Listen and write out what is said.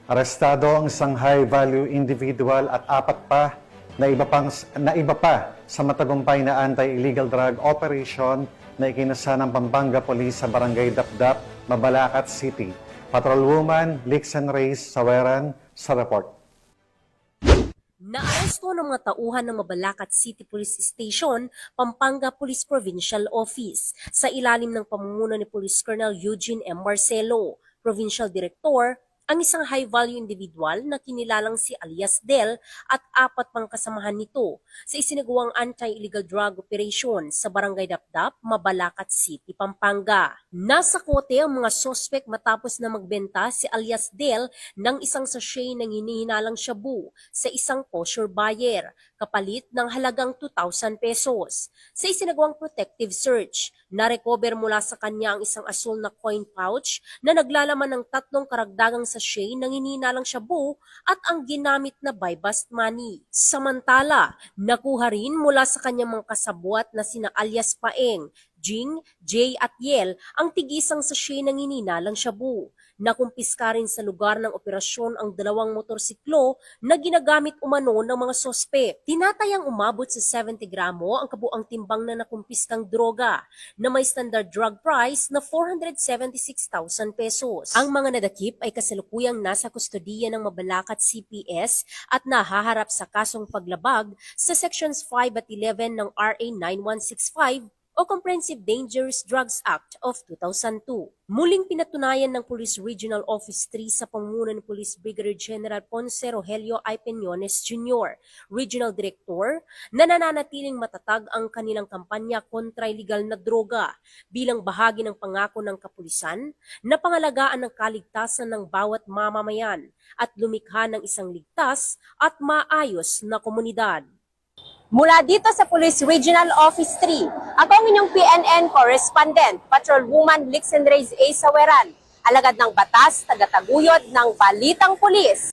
Arestado ang isang high-value individual at apat pa na iba pa sa matagumpay na anti-illegal drug operation na ikinasa ng Pampanga Police sa Barangay Dapdap, Mabalacat City. Patrolwoman Lixen Reyes Saweran sa report. Naaresto ng mga tauhan ng Mabalacat City Police Station, Pampanga Police Provincial Office sa ilalim ng pamumuno ni Police Colonel Eugene M. Marcelo, Provincial Director, ang isang high-value individual na kinilalang si alias Del at apat pang kasamahan nito sa isinagawang anti-illegal drug operation sa Barangay Dapdap, Mabalacat City, Pampanga. Nasa kote ang mga sospek matapos na magbenta si alias Del ng isang sachet ng hinihinalang shabu sa isang kosher buyer, kapalit ng halagang 2,000 pesos. Sa isinagawang protective search, na-recover mula sa kanya ang isang asul na coin pouch na naglalaman ng 3 karagdagang sachet ng hinihinalang shabu at ang ginamit na buy-bust money. Samantala, nakuha rin mula sa kanyang mga kasabwat na sina alias Paeng, Jing, Jay at Yel ang tigisang sachet ng hinihinalang shabu. Nakumpiska rin sa lugar ng operasyon ang 2 motorsiklo na ginagamit umano ng mga sospek. Tinatayang umabot sa 70 gramo ang kabuang timbang na nakumpiskang droga na may standard drug price na 476,000 pesos. Ang mga nadakip ay kasalukuyang nasa kustodiya ng Mabalacat CPS at nahaharap sa kasong paglabag sa Sections 5 at 11 ng RA 9165 o Comprehensive Dangerous Drugs Act of 2002. Muling pinatunayan ng Police Regional Office 3 sa pamumuno ni Police Brigadier General Ponce Rogelio I. Peñones Jr., Regional Director, na nananatiling matatag ang kanilang kampanya kontra illegal na droga bilang bahagi ng pangako ng kapulisan na pangalagaan ng kaligtasan ng bawat mamamayan at lumikha ng isang ligtas at maayos na komunidad. Mula dito sa Police Regional Office 3, ako ang inyong PNN Correspondent, Patrolwoman Lixen Reyes A. Saweran, alagad ng batas, tagataguyod ng Balitang Pulis.